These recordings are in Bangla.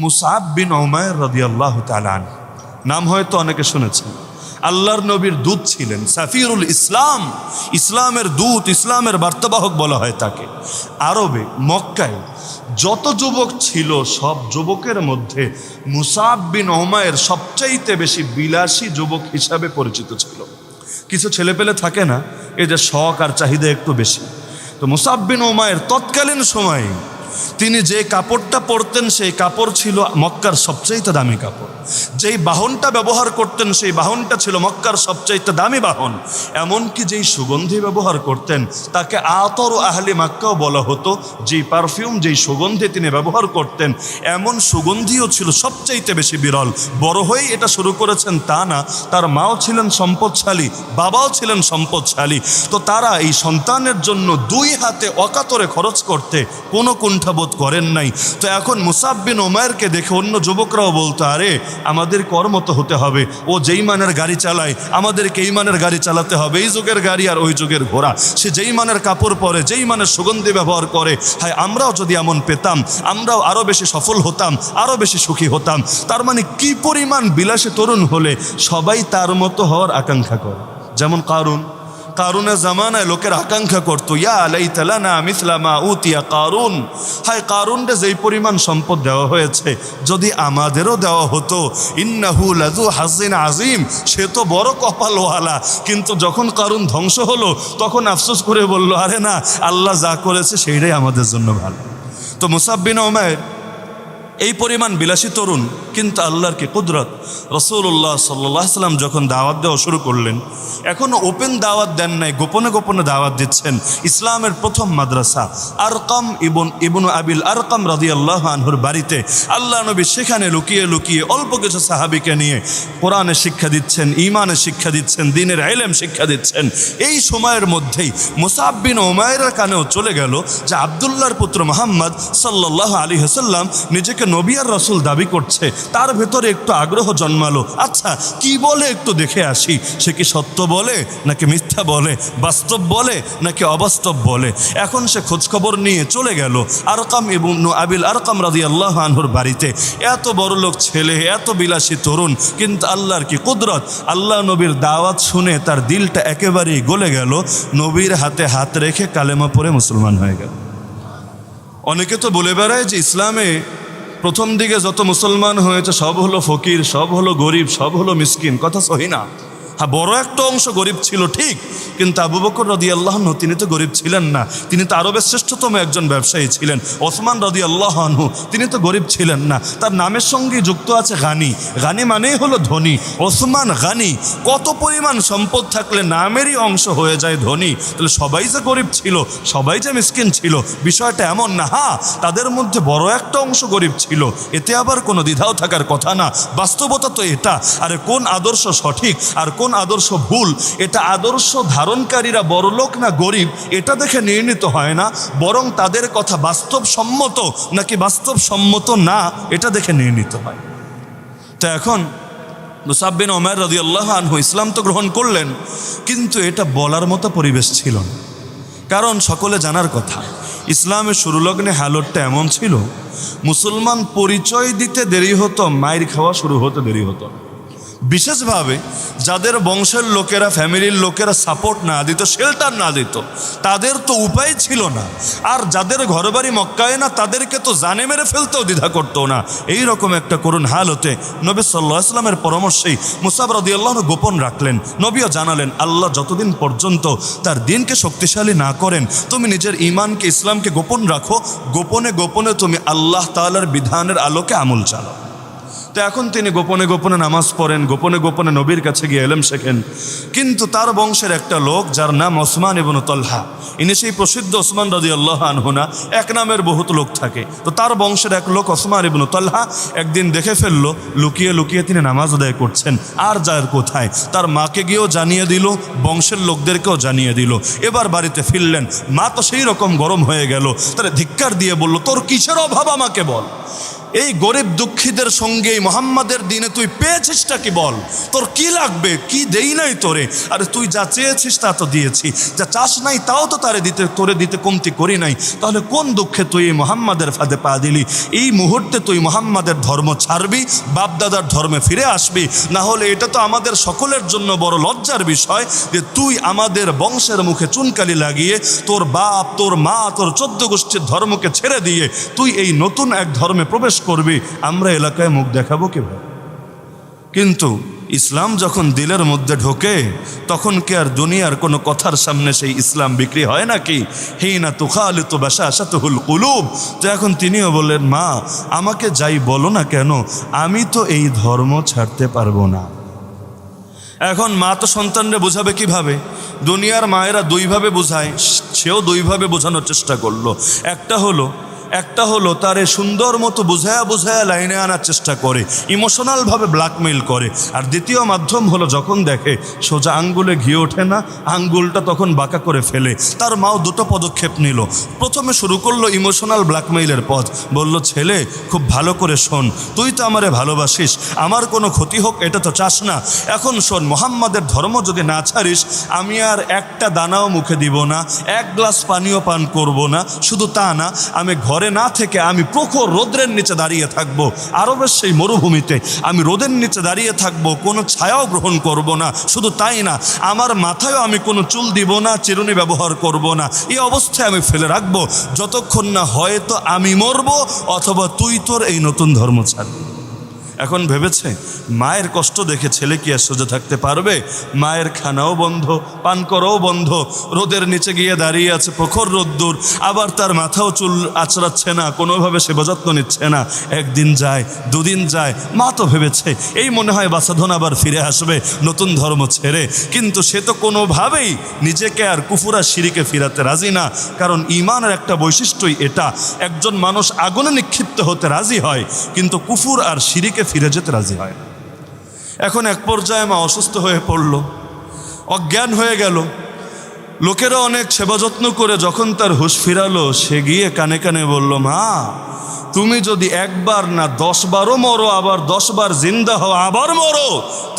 মুসআব বিন উমাইর রাদিয়াল্লাহু তাআলা আনহু নাম হয়তো অনেকে শুনেছেন। আল্লাহর নবীর দূত ছিলেন, সাফিরুল ইসলাম, ইসলামের দূত, ইসলামের বার্তাবাহক বলা হয় তাকে। আরবে মক্কায় যত যুবক ছিল সব যুবকের মধ্যে মুসআব বিন উমাইর সবচাইতে বেশি বিলাসী যুবক হিসাবে পরিচিত ছিল। কিছু ছেলেপেলে থাকে না, এই যে শখ আর চাহিদা একটু বেশি। তো মুসআব বিন উমাইর তৎকালীন সময়ে তিনি যে কাপড়টা পরতেন সেই কাপড় ছিল মক্কার সবচাইতে দামি কাপড়। যেই বাহনটা ব্যবহার করতেন সেই বাহনটা ছিল মক্কার সবচাইতে দামি বাহন। এমনকি যেই সুগন্ধি ব্যবহার করতেন তাকে আতর আহলি মক্কাও বলা হতো। যেই পারফিউম, যেই সুগন্ধি তিনি ব্যবহার করতেন, এমন সুগন্ধিও ছিল সবচাইতে বেশি বিরল। বড় হয়েই এটা শুরু করেছেন তা না, তার মাও ছিলেন সম্পদশালী, বাবাও ছিলেন সম্পদশালী। তো তারা এই সন্তানের জন্য দুই হাতে অকাতরে খরচ করতে কোনো কুণ্ঠাবোধ করেন নাই। তো এখন মুসআব বিন উমাইরকে দেখে অন্য যুবকরাও বলতো, আরে আমাদের কর্মত হতে হবে, ও যেই মানের গাড়ি চালায় আমাদেরকে এই মানের গাড়ি চালাতে হবে, এই যুগের গাড়ি আর ওই যুগের ঘোড়া। সে যেই মানের কাপড় পরে, যেই মানের সুগন্ধি ব্যবহার করে, হায় আমরাও যদি এমন পেতাম আমরাও আরও বেশি সফল হতাম, আরও বেশি সুখী হতাম। তার মানে কি পরিমাণ বিলাসী তরুণ হলে সবাই তার মতো হওয়ার আকাঙ্ক্ষা করে। যেমন কারুনের জামানায় লোকের আকাঙ্ক্ষা করতো, ইয়া লাইতা লানা মিসলা মা উতিয়া কারুন, হায় কারুনকে যেই পরিমাণ সম্পদ দেওয়া হয়েছে যদি আমাদেরও দেওয়া হতো। ইন্নাহু লাযু হাযিন আযীম, সে তো বড় কপালওয়ালা। কিন্তু যখন কারুন ধ্বংস হলো তখন আফসোস করে বলল, আরে না, আল্লাহ যা করেছে সেইটাই আমাদের জন্য ভালো। তো মুসআব বিন উমাইর এই পরিমাণ বিলাসী তরুণ, কিন্তু আল্লাহর কি কুদরত। রাসূলুল্লাহ সাল্লাল্লাহু আলাইহি ওয়াসাল্লাম যখন দাওয়াত দেওয়া শুরু করলেন, এখনও ওপেন দাওয়াত দেন নাই, গোপনে গোপনে দাওয়াত দিচ্ছেন। ইসলামের প্রথম মাদ্রাসা আরকাম ইবনু আবিল আরকাম রাদিয়াল্লাহু আনহুর বাড়িতে আল্লাহ নবী সেখানে লুকিয়ে লুকিয়ে অল্প কিছু সাহাবীকে নিয়ে কোরআনের শিক্ষা দিচ্ছেন, ঈমানের শিক্ষা দিচ্ছেন, দ্বীনের ইলম শিক্ষা দিচ্ছেন। এই সময়ের মধ্যেই মুসআব বিন উমাইরের কানেও চলে গেল যে আব্দুল্লাহর পুত্র মুহাম্মদ সাল্লাল্লাহু আলাইহি ওয়াসাল্লাম নিজেকে নবী আর রাসূল দাবি করছে। তার ভেতরে একটু আগ্রহ জন্মালো, আচ্ছা কি বলে একটু দেখে আসি, সে কি সত্য বলে নাকি মিথ্যা বলে, বাস্তব বলে নাকি অবাস্তব বলে। এখন সে খোঁজখবর নিয়ে চলে গেল আরকাম ইবনু আবিল আরকাম রাদিয়াল্লাহু আনহুর বাড়িতে। এত বড় লোক ছেলে, এত বিলাসী তরুণ, কিন্তু আল্লাহর কি কুদরত, আল্লাহ নবীর দাওয়াত শুনে তার দিলটা একেবারেই গলে গেল। নবীর হাতে হাত রেখে কালেমা পড়ে মুসলমান হয়ে গেল। অনেকে তো বলে বেড়ায় যে ইসলামে প্রথম দিকে যত মুসলমান হয়েছে সব হলো ফকির, সব হলো গরিব, সব হলো মিসকিন। কথা সহি না। হ্যাঁ, বড় একটা অংশ গরিব ছিল ঠিক, কিন্তু আবু বকর রাদিয়াল্লাহু আনহু তিনি তো গরিব ছিলেন না, তিনি তো আরবের শ্রেষ্ঠতম একজন ব্যবসায়ী ছিলেন। ওসমান রাদিয়াল্লাহু আনহু তিনি তো গরিব ছিলেন না, তার নামের সঙ্গে যুক্ত আছে গানি। গানি মানেই হলো ধনী। ওসমান গানি, কত পরিমাণ সম্পদ থাকলে নামেরই অংশ হয়ে যায় ধনী। তাহলে সবাই যে গরিব ছিল, সবাই যে মিসকিন ছিল, বিষয়টা এমন না। হ্যাঁ, তাদের মধ্যে বড় একটা অংশ গরিব ছিল, এতে আবার কোনো দ্বিধাও থাকার কথা না। বাস্তবতা তো এটা। আরে কোন আদর্শ সঠিক আর কোন আদর্শ ভুল, এটা আদর্শ ধারণকারীরা বড়লোক না গরিব এটা দেখে নির্ণীত হয় না, বরং তাদের কথা বাস্তবসম্মত নাকি বাস্তবসম্মত না এটা দেখে নির্ণীত হয়। তো এখন মুসআব বিন উমাইর রাদিয়াল্লাহু আনহু ইসলাম তো গ্রহণ করলেন, কিন্তু এটা বলার মতো পরিবেশ ছিল না। কারণ সকলে জানার কথা, ইসলামের শুরু লগ্নে হালতটা এমন ছিল, মুসলমান পরিচয় দিতে দেরি হতো, মায়ের খাওয়া শুরু হতে দেরি হতো। বিশেষভাবে যাদের বংশের লোকেরা, ফ্যামিলির লোকেরা সাপোর্ট না দিত, শেল্টার না দিত, তাদের তো উপায় ছিল না। আর যাদের ঘরবাড়ি মক্কায় না তাদেরকে তো জানে মেরে ফেলতেও দ্বিধা করতো না। এই রকম একটা করুণ হাল হতে নবী সাল্লাল্লাহু আলাইহি ওয়াসাল্লামের পরামর্শেই মুসআব রাদিয়াল্লাহু আনহু গোপন রাখলেন। নবীও জানালেন, আল্লাহ যতদিন পর্যন্ত তার দিনকে শক্তিশালী না করেন, তুমি নিজের ঈমানকে, ইসলামকে গোপন রাখো, গোপনে গোপনে তুমি আল্লাহ তাআলার বিধানের আলোকে আমল চালাও। তো এখন তিনি গোপনে গোপনে নামাজ পড়েন, গোপনে গোপনে নবীর কাছে গিয়ে ইলম শেখেন। কিন্তু তার বংশের একটা লোক যার নাম ওসমান ইবনু তালহা, ইনি সেই প্রসিদ্ধ ওসমান রাদিয়াল্লাহু আনহু না, এক নামের বহুত লোক থাকে। তো তার বংশের এক লোক ওসমান ইবনু তালহা একদিন দেখে ফেললো লুকিয়ে লুকিয়ে তিনি নামাজ আদায় করছেন। আর যার কোথায়, তার মাকে গিয়েও জানিয়ে দিল, বংশের লোকদেরকেও জানিয়ে দিল। এবার বাড়িতে ফিরলেন, মা তো সেই রকম গরম হয়ে গেল, তাহলে ধিক্কার দিয়ে বলল, তোর কিসের অভাব আমাকে বল। এই গরিব দুঃখীদের সঙ্গে এই মোহাম্মদের দিনে তুই পেয়েছিসটা কি বল? তোর কি লাগবে? কি দেই নাই তোরে? আরে তুই যা চেয়েছিস তা তো দিয়েছি, যা চাস নাই তাও তো তোরে দিতে কমতি করি নাই। তাহলে কোন দুঃখে তুই এই মোহাম্মদের ফাঁদে পা দিলি? এই মুহূর্তে তুই মোহাম্মদের ধর্ম ছাড়বি, বাপদাদার ধর্মে ফিরে আসবি, না হলে এটা তো আমাদের সকলের জন্য বড় লজ্জার বিষয় যে তুই আমাদের বংশের মুখে চুনকালি লাগিয়ে তোর বাপ, তোর মা, তোর 14 গোষ্ঠীর ধর্মকে ছেড়ে দিয়ে তুই এই নতুন এক ধর্মে প্রবেশ করবি। আমরা এলাকায় মুখ দেখাবো কিভাবে? কিন্তু ইসলাম যখন দিলের মধ্যে ঢোকে তখন কি আর দুনিয়ার কোনো কথার সামনে সেই ইসলাম বিক্রি হয় নাকি? হিনা তুখালিতু বাশাশাতুল কুলুব। তো এখন তিনিও বললেন, মা আমাকে যাই বলো না কেন, আমি তো এই ধর্ম ছাড়তে পারবো না। এখন মা তো সন্তানরে বোঝাবে কিভাবে? দুনিয়ার মায়েরা দুইভাবে বোঝায়, সেও দুইভাবে বোঝানোর চেষ্টা করলো। একটা হলো তারে সুন্দর মতো বুঝায়া লাইনে আনার চেষ্টা করে, ইমোশনালভাবে ব্ল্যাকমেইল করে। আর দ্বিতীয় মাধ্যম হলো যখন দেখে সোজা আঙ্গুলে ঘি ওঠে না, আঙ্গুলটা তখন বাঁকা করে ফেলে। তার মাও দুটো পদক্ষেপ নিল। প্রথমে শুরু করলো ইমোশনাল ব্ল্যাকমেইলের পথ, বলল, ছেলে খুব ভালো করে শোন, তুই তো আমারে ভালোবাসিস, আমার কোনো ক্ষতি হোক এটা তো চাস না। এখন শোন, মোহাম্মদের ধর্ম যদি না ছাড়িস আমি আর একটা দানাও মুখে দিব না, এক গ্লাস পানিও পান করব না। শুধু তা না, আমি ঘরে না থেকে আমি প্রখর রোদ্রের নিচে দাঁড়িয়ে থাকবো, আরবের সেই মরুভূমিতে আমি রোদের নিচে দাঁড়িয়ে থাকবো, কোনো ছায়াও গ্রহণ করব না। শুধু তাই না, আমার মাথায়ও আমি কোনো চুল দিব না, চিরুনি ব্যবহার করব না। এই অবস্থায় আমি ফেলে রাখবো যতক্ষণ না হয়তো আমি মরবো অথবা তুই তোর এই নতুন ধর্ম ছাড়বি। এখন ভেবেছে মায়ের কষ্ট দেখে ছেলে কি আর সোজা থাকতে পারবে? মায়ের খানাও বন্ধ, পান করাও বন্ধ, রোদের নিচে গিয়ে দাঁড়িয়ে আছে, প্রখর রোদ্দুর, আবার তার মাথাও চুল আঁচড়াচ্ছে না, কোনোভাবে সেবা যত্ন নিচ্ছে না। একদিন যায়, দুদিন যায়, মা তো ভেবেছে এই মনে হয় বাছাধন আবার ফিরে আসবে নতুন ধর্ম ছেড়ে, কিন্তু সে তো কোনোভাবেই নিজেকে আর কুফুরা শিরিকে ফিরাতে রাজি না। কারণ ঈমানের একটা বৈশিষ্ট্যই এটা, একজন মানুষ আগুনে নিক্ষিপ্ত হতে রাজি হয় কিন্তু কুফুর আর শিরিকে ফিরে যেতে রাজি হয় না। এখন এক পর্যায়ে মা অসুস্থ হয়ে পড়ল, অজ্ঞান হয়ে গেল। লোকেরা অনেক সেবা যত্ন করে যখন তার হুঁশ ফিরালো, সে গিয়ে কানে কানে বলল, মা তুমি যদি একবার না 10 বারও মরো, আবার 10 বার জিন্দা হও, আবার মরো,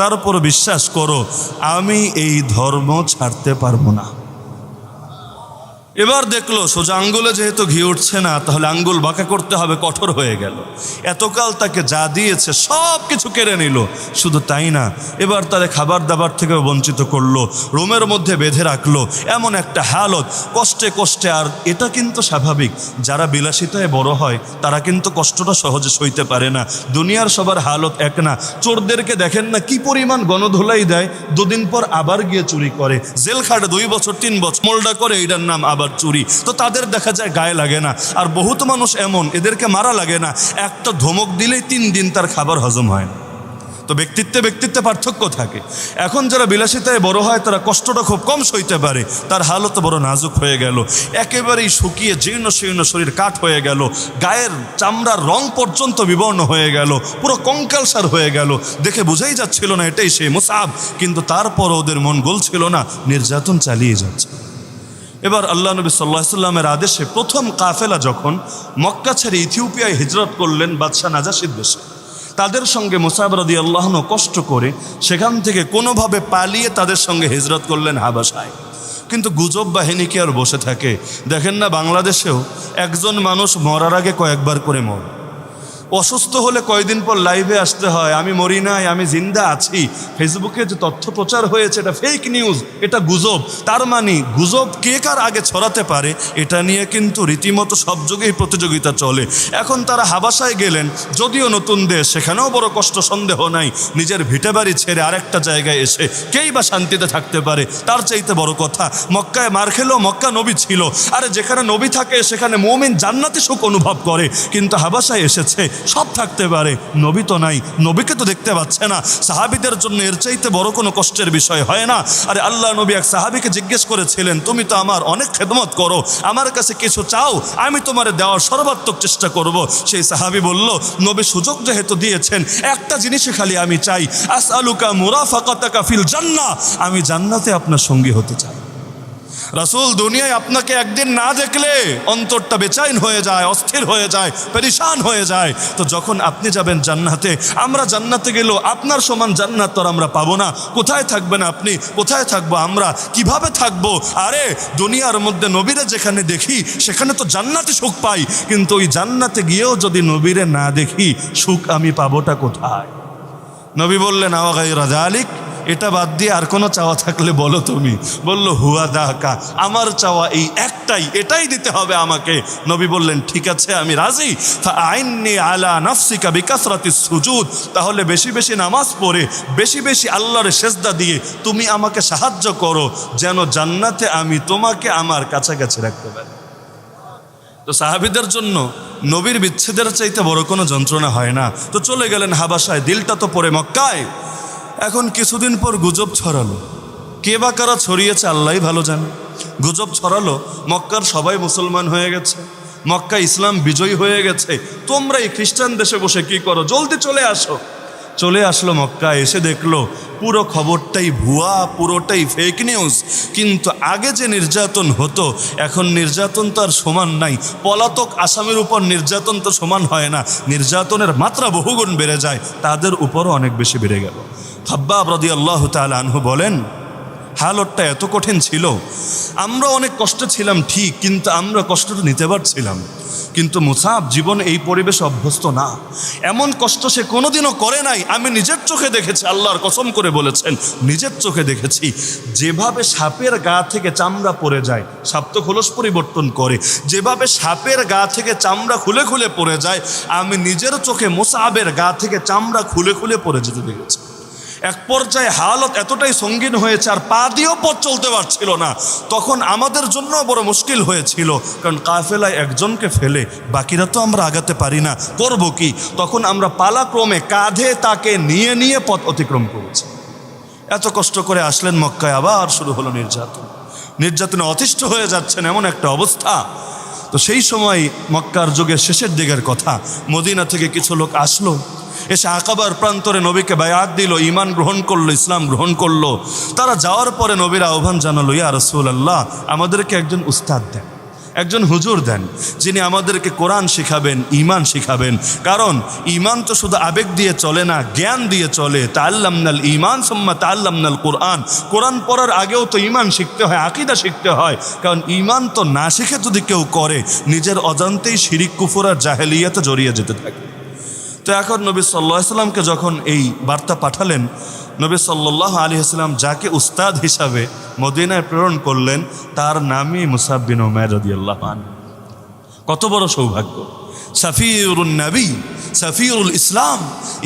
তারপর বিশ্বাস করো আমি এই ধর্ম ছাড়তে পারবো না। এবার দেখলো সোজা আঙ্গুলে যেহেতু ঘি উঠছে না, তাহলে আঙ্গুল বাঁকা করতে হবে, কঠোর হয়ে গেল। এতকাল তাকে যা দিয়েছে সব কিছু কেড়ে নিল। শুধু তাই না, এবার তারে খাবার দাবার থেকেও বঞ্চিত করলো, রুমের মধ্যে বেঁধে রাখলো। এমন একটা হালত, কষ্টে কষ্টে। আর এটা কিন্তু স্বাভাবিক, যারা বিলাসিতায় বড় হয় তারা কিন্তু কষ্টটা সহজে সইতে পারে না। দুনিয়ার সবার হালত এক না। চোরদেরকে দেখেন না কি পরিমাণ গণধোলাই দেয়, দুদিন পর আবার গিয়ে চুরি করে, জেল খাটে 2 বছর 3 বছর, মোল্ডা করে, এটার নাম আবার চুরি। তো তাদের দেখা যায় গায়ে লাগে না। আর বহুত মানুষ এমন, এদেরকে মারা লাগে না, একটা ধমক দিলেই 3 দিন তার খাবার হজম হয় না। তো ব্যক্তিত্বে পার্থক্য থাকে। এখন যারা বিলাসিতায় বড় হয় তারা কষ্টটা খুব কম সইতে পারে। তার হালত বড় নাজুক হয়ে গেল, একেবারেই শুকিয়ে জীর্ণ শীর্ণ শরীর কাঠ হয়ে গেল, গায়ের চামড়ার রং পর্যন্ত বিবর্ণ হয়ে গেল, পুরো কঙ্কালসার হয়ে গেল। দেখে বোঝাই যাচ্ছিল না এটাই সে মুসাব, কিন্তু তারপর ওদের মন গলছিল না, নির্যাতন চালিয়ে যাচ্ছে। এবার আল্লাহ নবী সাল্লাল্লাহু আলাইহি ওয়াসাল্লামের আদেশে প্রথম কাফেলা যখন মক্কা ছেড়ে ইথিওপিয়ায় হিজরত করলেন বাদশাহ নাজাশির দেশে, তাদের সঙ্গে মুসাব রাদিয়াল্লাহু আনহু কষ্ট করে সেখান থেকে কোনোভাবে পালিয়ে তাদের সঙ্গে হিজরত করলেন হাবাসায়। কিন্তু গুজব বাহিনী কি আর বসে থাকে? দেখেন না বাংলাদেশেও একজন মানুষ মরার আগে কয়েকবার করে মরে। অসুস্থ হলে কয়দিন পর লাইভে আসতে হয়, আমি মরি নাই, আমি জিন্দা আছি। ফেসবুকে যে তথ্য প্রচার হয়েছে এটা ফেক নিউজ, এটা গুজব। তার মানে গুজব কে কার আগে ছড়াতে পারে এটা নিয়ে কিন্তু রীতিমতো সব যুগেই প্রতিযোগিতা চলে। এখন তারা হাবাসায় গেলেন, যদিও নতুন দেশ, সেখানেও বড় কষ্ট, সন্দেহ নাই। নিজের ভিটে বাড়ি ছেড়ে আরেকটা জায়গায় এসে কেই বা শান্তিতে থাকতে পারে? তার চাইতে বড় কথা, মক্কায় মার খেলেও মক্কা নবী ছিল। আরে যেখানে নবী থাকে সেখানে মুমিন জান্নাতি সুখ অনুভব করে, কিন্তু হাবাসায় এসেছে সব থাকতে পারে, নবী তো নাই, নবীকে তো দেখতে পাচ্ছে না। সাহাবীদের জন্য এর চাইতে বড় কোনো কষ্টের বিষয় হয় না। আরে আল্লাহ নবী এক সাহাবীকে জিজ্ঞেস করেছিলেন, তুমি তো আমার অনেক খেদমত করো, আমার কাছে কিছু চাও, আমি তোমারে দেওয়ার সর্বাত্মক চেষ্টা করব। সেই সাহাবী বলল, নবী সুযোগ যেহেতু দিয়েছেন, একটা জিনিসই খালি আমি চাই, আসআলুকা মুরাফাকাতাকা ফিল জান্নাহ, আমি জান্নাতে আপনার সঙ্গী হতে চাই। রাসূল দুনিয়ায় আপনাকে একদিন না দেখলে অন্তরটা বেচাইন হয়ে যায়, অস্থির হয়ে যায়, পেরেশান হয়ে যায়। তো যখন আপনি যাবেন জান্নাতে, আমরা জান্নাতে গেলেও আপনার সমান জান্নাত তো আমরা পাবো না। কোথায় থাকবেন আপনি, কোথায় থাকবো আমরা, কিভাবে থাকবো? আরে দুনিয়ার মধ্যে নবীরে যেখানে দেখি সেখানে তো জান্নাতে সুখ পাই, কিন্তু ওই জান্নাতে গিয়েও যদি নবীরে না দেখি সুখ আমি পাবোটা কোথায়? নবী বললেন আওয়া গায়রা যালিক, এটা বাদ দিয়ে আর কোনো চাওয়া থাকলে বলো তুমি। বলল হুয়া দাকা, আমার চাওয়া এই একটাই, এটাই দিতে হবে আমাকে। নবী বললেন ঠিক আছে আমি রাজি। ফাআইন্নি আলা নাফসিকা বিকাসরাতিস সুজুদ, তাহলে বেশি বেশি নামাজ পড়ে বেশি বেশি আল্লাহর সেজদা দিয়ে তুমি আমাকে সাহায্য করো, যেন জান্নাতে আমি তোমাকে আমার কাছাকাছি রাখতে পারি। তো সাহাবীদের জন্য নবীর বিচ্ছেদের চাইতে বড় কোনো যন্ত্রণা হয় না। তো চলে গেলেন হাবাসায়, দিলটা তো পড়ে মক্কায়। এখন কিছুদিন পর গুজব ছড়ালো, কে বা কারা ছড়িয়েছে আল্লাহই ভালো জানে। গুজব ছড়ালো মক্কার সবাই মুসলমান হয়ে গেছে, মক্কা ইসলাম বিজয়ী হয়ে গেছে, তোমরা এই খ্রিস্টান দেশে বসে কি করো, জলদি চলে আসো। চলে আসলো মক্কা, এসে দেখলো পুরো খবরটাই ভুয়া, পুরোটাই ফেক নিউজ। কিন্তু আগে যে নির্যাতন হতো এখন নির্যাতন তো আর সমান নাই। পলাতক আসামির উপর নির্যাতন তো সমান হয় না, নির্যাতনের মাত্রা বহুগুণ বেড়ে যায়, তাদের উপরও অনেক বেশি বেড়ে গেল। খাব্বাব রাদিয়াল্লাহু তাআলা আনহু বলেন হালতটা এত কঠিন ছিল, আমরা অনেক কষ্টে ছিলাম ঠিক, কিন্তু আমরা কষ্টটা নিতে পারছিলাম। কিন্তু মুসাব জীবন এই পরিবেশে অভ্যস্ত না, এমন কষ্ট সে কোনোদিনও করে নাই। আমি নিজের চোখে দেখেছি, আল্লাহর কসম করে বলেছেন নিজের চোখে দেখেছি, যেভাবে সাপের গা থেকে চামড়া পড়ে যায়, সাপ তো খোলস পরিবর্তন করে, যেভাবে সাপের গা থেকে চামড়া খুলে খুলে পড়ে যায়, আমি নিজের চোখে মুসাবের গা থেকে চামড়া খুলে খুলে পড়ে যেতে দেখেছি। এক পর্যায়ে হালত এতটাই সঙ্গীন হয়েছে আর পা দিয়েও পথ চলতে পারছিল না। তখন আমাদের জন্য বড় মুশকিল হয়েছিল, কারণ কাফেলায় একজনকে ফেলে বাকিরা তো আমরা আগাতে পারি না, করব কি? তখন আমরা পালাক্রমে কাঁধে তাকে নিয়ে নিয়ে পথ অতিক্রম করেছি। এত কষ্ট করে আসলেন মক্কায়, আবার শুরু হলো নির্যাতন, নির্যাতনে অতিষ্ঠ হয়ে যাচ্ছেন এমন একটা অবস্থা। তো সেই সময় মক্কার যুগের শেষের দিকের কথা, মদিনা থেকে কিছু লোক আসলো, এসে আকাবার প্রান্তরে নবীকে বায়াত দিল, ঈমান গ্রহণ করলো, ইসলাম গ্রহণ করলো। তারা যাওয়ার পরে নবীর আহ্বান জানালো, ইয়া রাসূলুল্লাহ আমাদেরকে একজন উস্তাদ দেন, একজন হুজুর দেন, যিনি আমাদেরকে কোরআন শিখাবেন, ঈমান শিখাবেন। কারণ ঈমান তো শুধু আবেগ দিয়ে চলে না, জ্ঞান দিয়ে চলে। তাআল্লামনাল ঈমান সুম্মা তাআল্লামনাল কোরআন, কোরআন পড়ার আগেও তো ঈমান শিখতে হয়, আকীদা শিখতে হয়। কারণ ঈমান তো না শিখে যদি কেউ করে, নিজের অজান্তেই শিরিক কুফর আর জাহেলিয়াতে জড়িয়ে যেতে থাকে। তো এখন নবী সাল্লাল্লাহু আলাইহি ওয়াসাল্লামকে যখন এই বার্তা পাঠালেন, নবী সাল্লাল্লাহু আলাইহি ওয়াসাল্লাম যাকে উস্তাদ হিসাবে মদিনায় প্রেরণ করলেন তার নামই মুসাব বিন উমাইর রাদিয়াল্লাহু আনহু। কত বড় সৌভাগ্য! সাফিরুন নবী, সাফিরুল ইসলাম,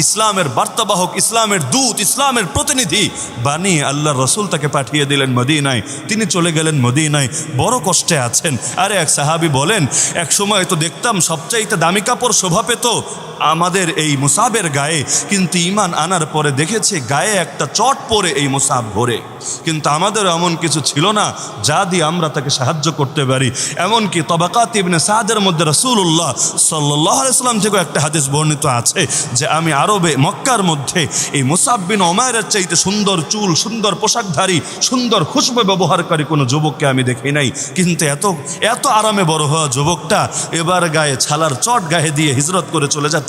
ইসলামের বার্তাবাহক, ইসলামের দূত, ইসলামের প্রতিনিধি বানিয়ে আল্লাহর রসুল তাকে পাঠিয়ে দিলেন মদিনায়। তিনি চলে গেলেন মদিনায়, বড় কষ্টে আছেন। আরে এক সাহাবী বলেন, এক সময় তো দেখতাম সবচাইতে দামি কাপড় শোভা পেত আমাদের এই মুসাবের গায়ে, কিন্তু ঈমান আনার পরে দেখেছি গায়ে একটা চট পরে এই মুসাব ঘোরে। কিন্তু আমাদের এমন কিছু ছিল না যা দিয়ে আমরা তাকে সাহায্য করতে পারি। এমনকি তবাকাত ইবনে সাদের মধ্যে রাসূলুল্লাহ সাল্লাল্লাহু আলাইহি ওয়াসাল্লাম থেকে একটা হাদিস বর্ণিত আছে যে আমি আরবে মক্কার মধ্যে এই মুসাব বিন উমাইরের চাইতে সুন্দর চুল, সুন্দর পোশাকধারী, সুন্দর খুশবু ব্যবহারকারী কোনো যুবককে আমি দেখি নাই। কিন্তু এত আরামে বড় হওয়া যুবকটা এবার গায়ে ছালার চট গায়ে দিয়ে হিজরত করে চলে যাচ্ছে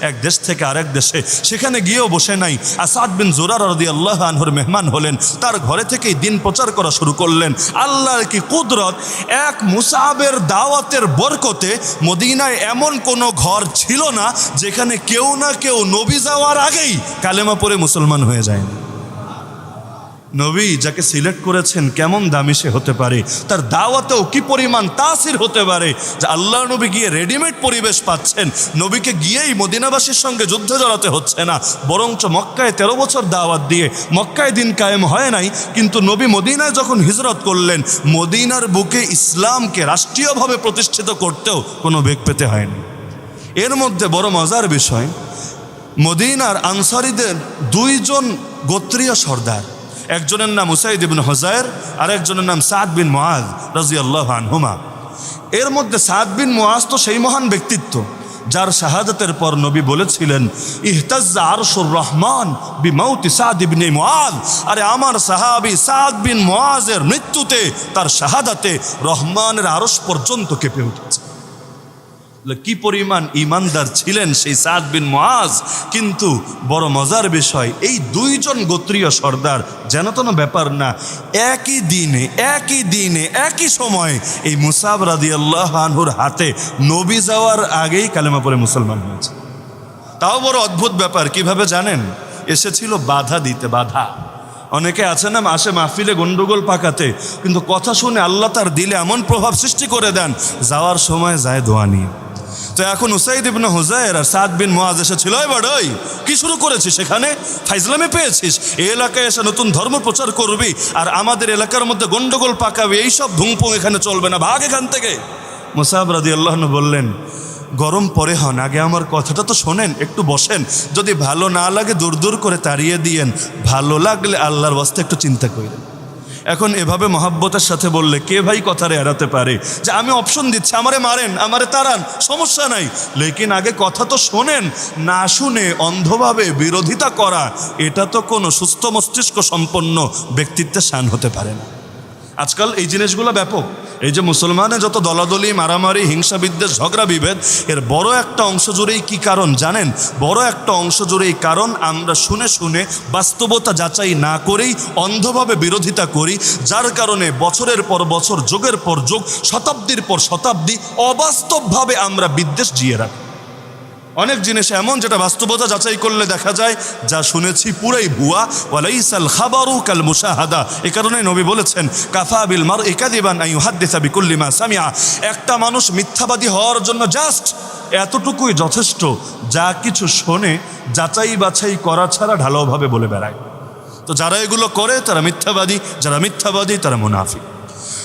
এক দেশ থেকে আরেক দেশে। সেখানে গিয়েও বসে নাই, আসাদ বিন জুরারা রাদিয়াল্লাহু আনহুর মেহমান হলেন, তার ঘরে থেকেই দিন প্রচার করা শুরু করলেন। আল্লাহর কি কুদরত! এক মুসাবের দাওয়াতের বরকতে মদিনায় এমন কোনো ঘর ছিল না যেখানে কেউ না কেউ নবী যাওয়ার আগেই কালেমা পড়ে মুসলমান হয়ে যায়। নবী যাকে সিলেক্ট করেছেন কেমন দামি সে হতে পারে, তার দাওয়াতেও কি পরিমাণ তাসির হতে পারে যে আল্লাহ নবী গিয়ে রেডিমেড পরিবেশ পাচ্ছেন। নবীকে গিয়েই মদিনাবাসীর সঙ্গে যুদ্ধে জড়াতে হচ্ছে না, বরঞ্চ মক্কায় 13 বছর দাওয়াত দিয়ে মক্কায় দিন কায়েম হয় নাই, কিন্তু নবী মদিনায় যখন হিজরত করলেন, মদিনার বুকে ইসলামকে রাষ্ট্রীয়ভাবে প্রতিষ্ঠিত করতেও কোনো বেগ পেতে হয়নি। এর মধ্যে বড় মজার বিষয়, মদিনার আনসারীদের 2 জন গোত্রীয় সর্দার, একজনের নাম উসাইদ ইবনে হুযায়র আর একজনের নাম সাদ বিন মুআয রাদিয়াল্লাহু আনহুমা। এর মধ্যে সাদ বিন মুআয তো সেই মহান ব্যক্তিত্ব যার শাহাদাতের পর নবী বলেছিলেন ইহতাজ্জা আরশুর রহমান বিমাউতি সাদ ইবনে মুআয। আরে আমার সাহাবী সাদ বিন মুআযের মৃত্যুতে, তার শাহাদাতে রহমানের আরশ পর্যন্ত কেঁপে উঠেছে। কি পরিমাণ ঈমানদার ছিলেন সেই সাদ বিন মুআয। কিন্তু বড় মজার বিষয়, এই দুইজন গোত্রীয় সর্দার যেন তেন ব্যাপার না, একই দিনে একই সময় এই মুসাব রাদিয়াল্লাহু আনহুর হাতে নবী যাওয়ার আগেই কালেমা পড়ে মুসলমান হয়েছে। তাও বড় অদ্ভুত ব্যাপার, কিভাবে জানেন? এসেছিল বাধা দিতে। বাধা অনেকে আছে না, আসে মাহফিলে গন্ডগোল পাকাতে, কিন্তু কথা শুনে আল্লাহ তার দিলে এমন প্রভাব সৃষ্টি করে দেন, যাওয়ার সময় যায় দোয়া নিয়ে। তো এখন উসাইদ ইবনে হুযায়র আর সাদ বিন মুআয এসেছিল, এই বড়ই কি শুরু করেছিস সেখানে? ফাইজলামে পেয়েছিস? এই এলাকায় এসে নতুন ধর্ম প্রচার করবি আর আমাদের এলাকার মধ্যে গন্ডগোল পাকাবি, এইসব ধুমপুং এখানে চলবে না, ভাগ এখান থেকে। মুসাব রাদিয়াল্লাহু আনহু বললেন, গরম পরে হন, আগে আমার কথাটা তো শোনেন, একটু বসেন, যদি ভালো না লাগে দূর দূর করে তাড়িয়ে দিয়েন, ভালো লাগলে আল্লাহর ওয়াস্তে একটু চিন্তা করেন। এখন এভাবে মহাব্বতের সাথে বললে কে ভাই কথারে এড়াতে পারে যে আমি অপশন দিচ্ছি, আমারে মারেন, আমারে তাড়ান, সমস্যা নাই, লেকিন আগে কথা তো শোনেন। না শুনে অন্ধভাবে বিরোধিতা করা, এটা তো কোনো সুস্থ মস্তিষ্ক সম্পন্ন ব্যক্তিত্বের শান হতে পারে না। আজকাল এই জিনিসগুলো ব্যাপক। এই যে মুসলমানের যত দলাদলি, মারামারি, হিংসা, বিদ্বেষ, ঝগড়া, বিভেদ, এর বড় একটা অংশ জুড়েই কি কারণ জানেন? বড় একটা অংশ জুড়েই কারণ আমরা শুনে শুনে বাস্তবতা যাচাই না করেই অন্ধভাবে বিরোধিতা করি, যার কারণে বছরের পর বছর, যুগের পর যুগ, শতাব্দীর পর শতাব্দী অবাস্তবভাবে আমরা বিদ্বেষ জিয়ে রাখি। অনেক জিনিস এমন যেটা বাস্তবতা যাচাই করলে দেখা যায় যা শুনেছি পুরাই ভুয়া। ওয়ালাইসাল খাবারু কাল মুশাহাদা। এই কারণে নবী বলেছেন কাফা বিল মারই কাযিবান আন ইউহাদ্দিসা বিকুল্লি মা সামিআ। একটা মানুষ মিথ্যাবাদী হওয়ার জন্য জাস্ট এতটুকুই যথেষ্ট, যা কিছু শোনে যাচাই বাছাই করা ছাড়া ঢালাওভাবে বলে বেড়ায়। তো যারা এগুলো করে তারা মিথ্যাবাদী, যারা মিথ্যাবাদী তারা মুনাফিক।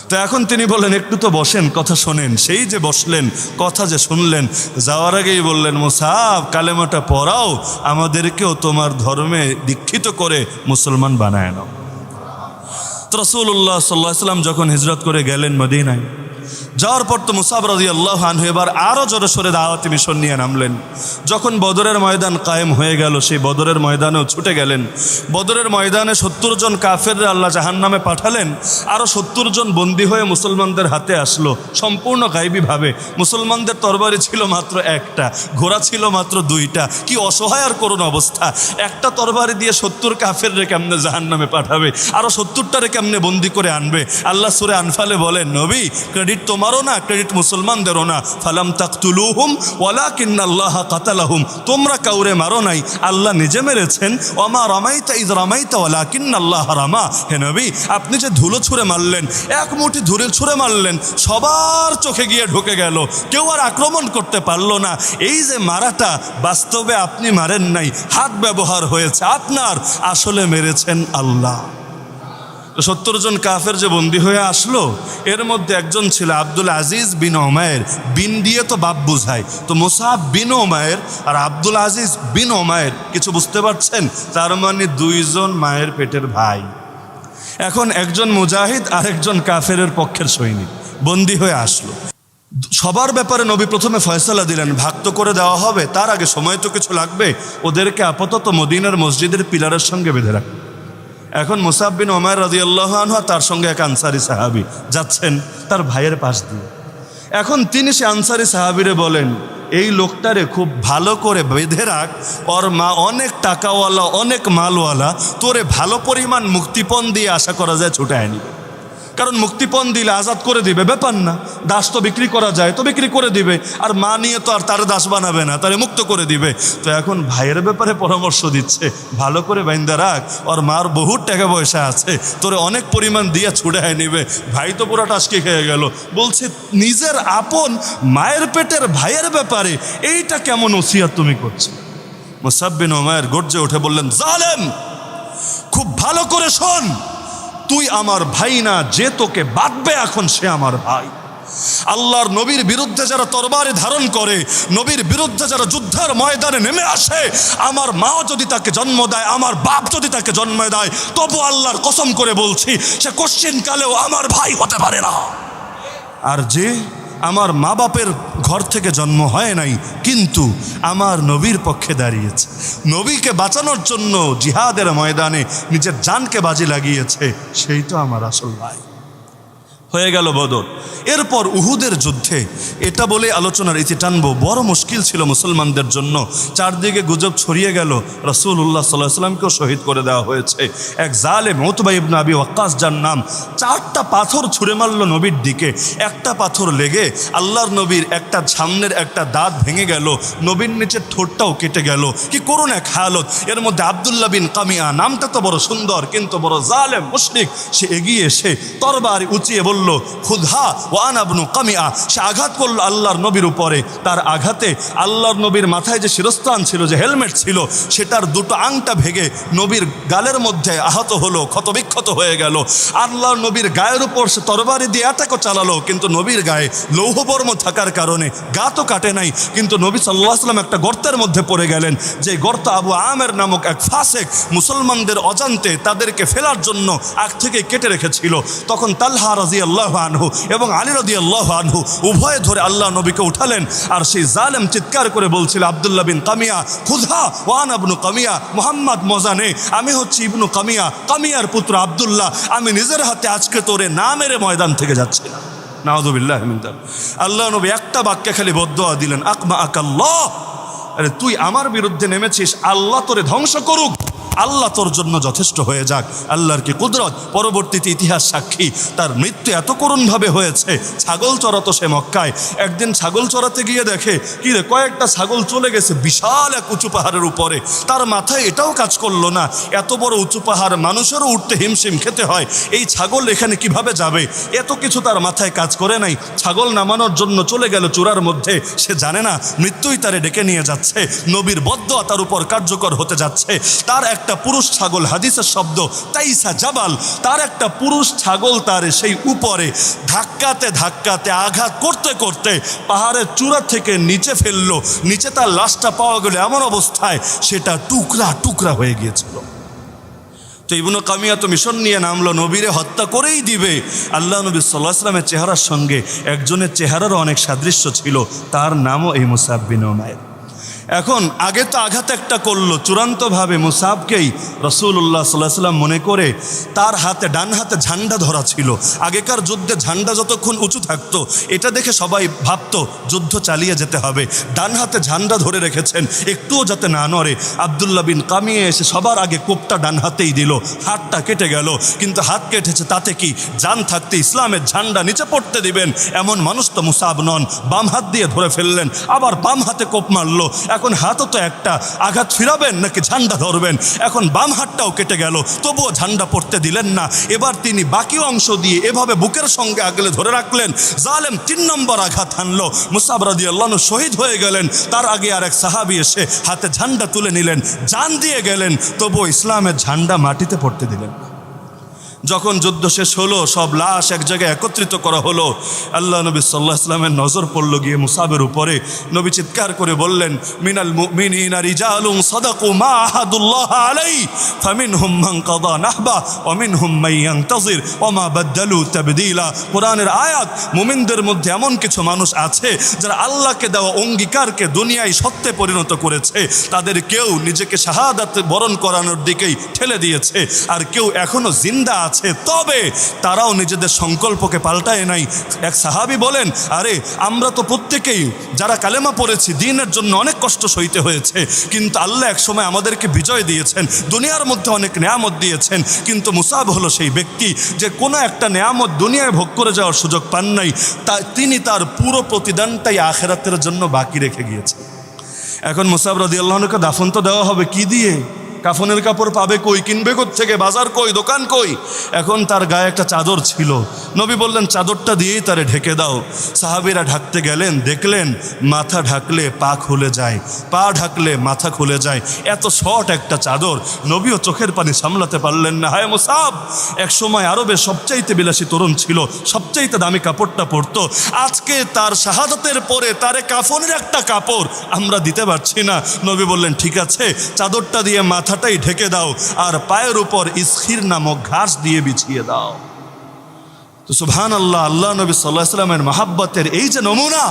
তো এখন তিনি বললেন একটু তো বসেন, কথা শোনেন। সেই যে বসলেন, কথা যে শুনলেন, যাওয়ার আগেই বললেন মুসাব কালেমাটা পড়াও, আমাদেরকেও তোমার ধর্মে দীক্ষিত করে মুসলমান বানায় নাও। তো রাসূলুল্লাহ সাল্লাল্লাহু আলাইহি ওয়াসাল্লাম যখন হিজরত করে গেলেন মদিনায়, যাওয়ার পর তো মুসাব রাদিয়াল্লাহু আনহু এবার আরও জোরে সোরে দাওয়াতি মিশন নিয়ে নামলেন। যখন বদরের ময়দান কায়েম হয়ে গেল, সেই বদরের ময়দানেও ছুটে গেলেন। বদরের ময়দানে 70 জন কাফেররা আল্লাহ জাহান্নামে পাঠালেন, আরও 70 জন বন্দী হয়ে মুসলমানদের হাতে আসলো সম্পূর্ণ গায়বীভাবে। মুসলমানদের তরবারি ছিল মাত্র একটা, ঘোড়া ছিল মাত্র 2টা। কি অসহায় আর করুণ অবস্থা! একটা তরবারি দিয়ে 70 কাফেররে কেমনে জাহান্নামে পাঠাবে, আরও 70টারে কেমনে বন্দী করে আনবে? আল্লাহ সূরা আনফালে বলেন, নবী ক্রেডিট তোমারও না, ক্রেডিট মুসলমানদেরও না। ফালাম তাকতুলুহুম ওয়ালাকিন্নাল্লাহা কাতালাহুম। তোমরা কাউরে মারো নাই, আল্লাহ নিজে মেরেছেন। ওমা রামাইতা ইয রামাইতা ওয়ালাকিন্নাল্লাহা রামা। হে নবী, আপনি যে ধুলো ছুঁড়ে মারলেন, এক মুঠি ধুলো ছুঁড়ে মারলেন, সবার চোখে গিয়ে ঢুকে গেল, কেউ আর আক্রমণ করতে পারলো না। এই যে মারাটা, বাস্তবে আপনি মারেন নাই, হাত ব্যবহার হয়েছে আপনার, আসলে মেরেছেন আল্লাহ। 70 জন কাফের যে বন্দী হয়ে আসলো, এর মধ্যে একজন ছিল আব্দুল আজিজ বিন ওমায়ের। বিন দিয়ে তো বাপ বুঝায়, তো মুসাব বিন ওমায়ের আর আব্দুল আজিজ বিন ওমায়ের, কিছু বুঝতে পারছেন? তার মানে 2 জন মায়ের পেটের ভাই। এখন একজন মুজাহিদ আর একজন কাফেরের পক্ষের সৈনিক বন্দী হয়ে আসলো। সবার ব্যাপারে নবী প্রথমে ফয়সালা দিলেন, ভাগ তো করে দেওয়া হবে, তার আগে সময় তো কিছু লাগবে, ওদেরকে আপাতত মদিনার মসজিদের পিলারের সঙ্গে বেঁধে রাখবে। এখন মুসাব বিন ওমায়ের রাদিয়াল্লাহু আনহু তার সঙ্গে এক আনসারি সাহাবী যাচ্ছেন তার ভাইয়ের পাশ দিয়ে। এখন তিনি সে আনসারি সাহাবীরে বলেন, এই লোকটারে খুব ভালো করে বেঁধে রাখ, ওর মা অনেক টাকাওয়ালা, অনেক মালওয়ালা, তোরে ভালো পরিমাণ মুক্তিপণ দিয়ে আশা করা যায় ছুটায় নিবে। কারণ মুক্তিপণ দিলে আজাদ করে দিবে, ব্যাপার না, দাস তো বিক্রি করা যায়, তো বিক্রি করে দিবে, আর মা নিয়ে তো আর তারে দাস বানাবে না, তারে মুক্ত করে দিবে। তো এখন ভাইয়ের ব্যাপারে পরামর্শ দিচ্ছে, ভালো করে বাইন্দা রাখ, ওর মার বহুত টাকা পয়সা আছে, তোরে অনেক পরিমাণ দিয়ে ছুটায় নিবে। ভাই তো পুরো টাসকি খেয়ে গেল, বলছে নিজের আপন মায়ের পেটের ভাইয়ের ব্যাপারে এইটা কেমন ওসিয়ত তুমি করছো? মুসাব বিন ওমায়ের গর্জে উঠে বললেন, জালেম, খুব ভালো করে শোন, তুই আমার ভাই না, যে তোকে বাঁধবে এখন সে আমার ভাই। আল্লাহর নবীর বিরুদ্ধে যারা তরবারি ধারণ করে, নবীর বিরুদ্ধে যারা যুদ্ধের ময়দানে নেমে আসে, আমার মাও যদি তাকে জন্ম দেয়, আমার বাপ যদি তাকে জন্ম দেয়, তবু আল্লাহর কসম করে বলছি সে কোশ্চিন কালেও আমার ভাই হতে পারে না। আর যে আমার মা বাপের ঘর থেকে জন্ম হয় নাই, কিন্তু আমার নবীর পক্ষে দাঁড়িয়েছে, নবীকে বাঁচানোর জন্য জিহাদের ময়দানে নিজের জানকে বাজি লাগিয়েছে, সেই তো আমার আসল ভাই। হয়ে গেল বদর। এরপর উহুদের যুদ্ধে, এটা বলে আলোচনার ইতি টানবো, বড় মুশকিল ছিল মুসলমানদের জন্য। চারদিকে গুজব ছড়িয়ে গেল রাসূলুল্লাহ সাল্লাল্লাহু আলাইহি ওয়াসাল্লামকেও শহীদ করে দেওয়া হয়েছে। এক জালেম উতবা ইবনে আবি ওয়াক্কাস যার নাম, 4টা পাথর ছুঁড়ে মারল নবীর দিকে। একটা পাথর লেগে আল্লাহর নবীর একটা সামনের একটা দাঁত ভেঙে গেল, নবীর নিচের ঠোঁটটাও কেটে গেল। কি করুন এক হালত। এর মধ্যে আব্দুল্লাহ বিন কামিয়া, নামটা তো বড় সুন্দর কিন্তু বড় জালেম মুশরিক, সে এগিয়ে এসে তরবারি উঁচিয়ে বলল খুদহা ওয়া আনা ইবনু কামিয়া। সে আঘাত করলো আল্লাহর নবীর উপরে। তার আঘাতে আল্লাহর নবীর মাথায় যে শিরস্ত্রাণ ছিল, যে হেলমেট ছিল, সেটার দুটো আংটা ভেঙে নবীর গালের মধ্যে আহত হলো, ক্ষতবিক্ষত হয়ে গেল। আল্লাহর নবীর গায়ের উপর সে তরবারি দিয়ে অ্যাটাকও চালালো, কিন্তু নবীর গায়ে লৌহবর্ম থাকার কারণে গা তো কাটে নাই, কিন্তু নবী সাল্লাল্লাহু আলাইহি ওয়াসাল্লাম একটা গর্তের মধ্যে পড়ে গেলেন। যে গর্ত আবু আমের নামক এক ফাসেক মুসলমানদের অজান্তে তাদেরকে ফেলার জন্য আগ থেকে কেটে রেখেছিল। তখন তালহা রাদিয়াল্লাহু আনহু এবং আলী রাদিয়াল্লাহু আনহু উভয়ে ধরে আল্লাহ নবীকে উঠালেন। আর সেই জালেম চিৎকার করে বলছিল আব্দুল্লাহ বিন কামিয়া খুদহা ওয়া আনা ইবনু কামিয়া, মুহাম্মদ মজানে, আমি হচ্ছি ইবনু কামিয়া, কামিয়ার পুত্র আব্দুল্লাহ, আমি নিজের হাতে আজকে তোরে না মেরে ময়দান থেকে যাচ্ছি না। নাউযুবিল্লাহি মিন যালিক। আল্লাহ নবী একটা বাক্যে খালি বদদুয়া দিলেন, আকমা আকাল্লাহ, আরে তুই আমার বিরুদ্ধে নেমেছিস, আল্লাহ তোরে ধ্বংস করুক, আল্লাহ তোর জন্য যথেষ্ট হয়ে যাক। আল্লাহর কি কুদরত। পরবর্তীতে ইতিহাস সাক্ষী, তার মৃত্যু এত করুণভাবে হয়েছে। ছাগল চড়াতো সে মক্কায়। একদিন ছাগল চড়াতে গিয়ে দেখে কি রে, কয়েকটা ছাগল চলে গেছে বিশাল এক উঁচু পাহাড়ের উপরে। তার মাথায় এটাও কাজ করলো না, এত বড় উঁচু পাহাড় মানুষেরও উঠতে হিমশিম খেতে হয়, এই ছাগল এখানে কিভাবে যাবে, এত কিছু তার মাথায় কাজ করে নাই। ছাগল নামানোর জন্য চলে গেল চূড়ার মধ্যে। সে জানে না মৃত্যুই তারে ডেকে নিয়ে যাচ্ছে, নবীর বদদুয়া তার উপর কার্যকর হতে যাচ্ছে। তার একটা পুরুষ ছাগল, হাদিসের শব্দ তাইসা জাবাল, তার একটা পুরুষ ছাগল তার সেই উপরে ধাক্কাতে ধাক্কাতে আঘাত করতে করতে পাহাড়ের চূড়া থেকে নিচে ফেললো। নিচে তার লাশটা পাওয়া গেল এমন অবস্থায় সেটা টুকরা টুকরা হয়ে গিয়েছিল। তো ইবনু কামিয়া তো মিশন নিয়ে নামলো, নবীরে হত্যা করেই দিবে। আল্লাহ নবী সাল্লাল্লাহু আলাইহি ওয়াসাল্লামের চেহারার সঙ্গে একজনের চেহারারও অনেক সাদৃশ্য ছিল, তার নামও এই মুসআব বিন উমাইর। এখন আগে তো আঘাত একটা করলো, চূড়ান্তভাবে মুসাবকেই রাসূলুল্লাহ সাল্লাল্লাহু আলাইহি ওয়াসাল্লাম মনে করে তার হাতে, ডান হাতে ঝান্ডা ধরা ছিল। আগেকার যুদ্ধে ঝান্ডা যতক্ষণ উঁচু থাকতো এটা দেখে সবাই ভাবতো যুদ্ধ চালিয়ে যেতে হবে। ডান হাতে ঝান্ডা ধরে রেখেছেন, একটুও যাতে না নড়ে। আব্দুল্লাহ বিন কামিয়ে এসে সবার আগে কোপটা ডান হাতেই দিল, হাতটা কেটে গেল। কিন্তু হাত কেটেছে তাতে কি, জান থাকতে ইসলামের ঝান্ডা নিচে পড়তে দিবেন এমন মানুষ তো মুসাব নন। বাম হাত দিয়ে ধরে ফেললেন, আবার বাম হাতে কোপ মারলো। এখন হাতও তো একটা, আঘাত ফিরাবেন নাকি ঝান্ডা ধরবেন? এখন বাম হাতটাও কেটে গেল, তবুও ঝান্ডা পড়তে দিলেন না। এবার তিনি বাকি অংশ দিয়ে এভাবে বুকের সঙ্গে আগলে ধরে রাখলেন। জালেম 3 নম্বর আঘাত হানলো, মুসআব রাদিয়াল্লাহু আনহু শহীদ হয়ে গেলেন। তার আগে আর এক সাহাবী এসে হাতে ঝান্ডা তুলে নিলেন, জান দিয়ে গেলেন, তবুও ইসলামের ঝান্ডা মাটিতে পড়তে দিলেন। যখন যুদ্ধ শেষ হলো, সব লাশ এক জায়গায় একত্রিত করা হলো। আল্লাহ নবী সাল্লাল্লাহু আলাইহি ওয়াসাল্লামের নজর পড়ল গিয়ে মুসাবের উপরে। নবী চিৎকার করে বললেন, মিনাল মুমিনিনা রিজালুন সাদাকু মা আহাদুল্লাহ আলাইহি ফামিনহুম মান কাদা নাহবা ওয়া মিনহুম মান ইয়ানতাজির ওয়া মা বাদদালু তাবদীলা। কোরআনের আয়াত, মুমিনদের মধ্যে এমন কিছু মানুষ আছে যারা আল্লাহকে দেওয়া অঙ্গীকারকে দুনিয়ায় সত্যে পরিণত করেছে। তাদের কেউ নিজেকে শাহাদাত বরণ করানোর দিকেই ঠেলে দিয়েছে, আর কেউ এখনো জিন্দা আছে, তবে তারাও নিজেদের সংকল্পকে পাল্টায় নাই। এক সাহাবী বলেন, আরে আমরা তো প্রত্যেকেই যারা কালেমা পড়েছি দ্বীনের জন্য অনেক কষ্ট সইতে হয়েছে, কিন্তু আল্লাহ এক সময় আমাদেরকে বিজয় দিয়েছেন, দুনিয়ার মধ্যে অনেক নেয়ামত দিয়েছেন। কিন্তু মুসাব হলো সেই ব্যক্তি যে কোনো একটা নেয়ামত দুনিয়ায় ভোগ করে যাওয়ার সুযোগ পান নাই, তিনি তার পুরো প্রতিদানটাই আখিরাতের জন্য বাকি রেখে গিয়েছেন। এখন মুসাব রাদিয়াল্লাহু আনহুকে দাফন তো দেওয়া হবে কি দিয়ে? কাফনের কাপড় পাবে কই, কিনবে থেকে, বাজার কই, দোকান কই? এখন তার গায়ে একটা চাদর ছিল। নবী বললেন চাদরটা দিয়েই তারে ঢেকে দাও। সাহাবীরা ঢাকতে গেলেন, দেখলেন মাথা ঢাকলে পা খুলে যায়, পা ঢাকলে মাথা খুলে যায়, এত শর্ট একটা চাদর। নবীও চোখের পানি সামলাতে পারলেন না। হায় মুসাব এক সময় আরবের সবচাইতে বিলাসী তরুণ ছিল, সবচাইতে দামি কাপড়টা পরতো। আজকে তার শাহাদাতের পরে তারে কাফনের একটা কাপড় আমরা দিতে পারছি না। নবী বললেন ঠিক আছে, চাদরটা দিয়ে মাথাটাই ঢেকে দাও, আর পায়ের উপর ইসখির নামক ঘাস দিয়ে বিছিয়ে দাও। তো সুবহানাল্লাহ, আল্লাহ নবী সাল্লাল্লাহু আলাইহি সাল্লামের মহাব্বতের এই যে নমুনা,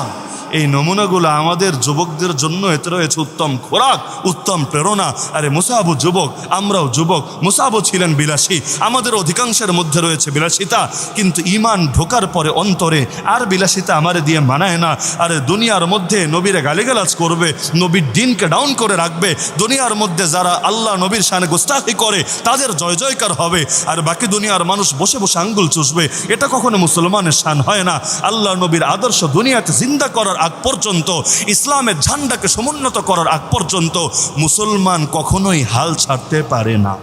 এই নমুনাগুলো আমাদের যুবকদের জন্য এতে রয়েছে উত্তম খোরাক, উত্তম প্রেরণা। আরে মুসাবও যুবক, আমরাও যুবক। মুসাবও ছিলেন বিলাসী, আমাদের অধিকাংশের মধ্যে রয়েছে বিলাসিতা, কিন্তু ঈমান ঢোকার পরে অন্তরে আর বিলাসিতা আমারে দিয়ে মানায় না। আরে দুনিয়ার মধ্যে নবীরে গালিগালাজ করবে, নবীর দিনকে ডাউন করে রাখবে, দুনিয়ার মধ্যে যারা আল্লাহ নবীর শানে গোস্তাখি করে তাদের জয় জয়কার হবে, আর বাকি দুনিয়ার মানুষ বসে বসে আঙ্গুল চুষবে। এটা কখনো মুসলমানের শান হয় না। আল্লাহ নবীর আদর্শ দুনিয়াতে জিন্দা করার আগ পর্যন্ত, ইসলামের ঝান্ডাকে সমুন্নত করার আগ পর্যন্ত মুসলমান কখনোই হাল ছাড়তে পারে না।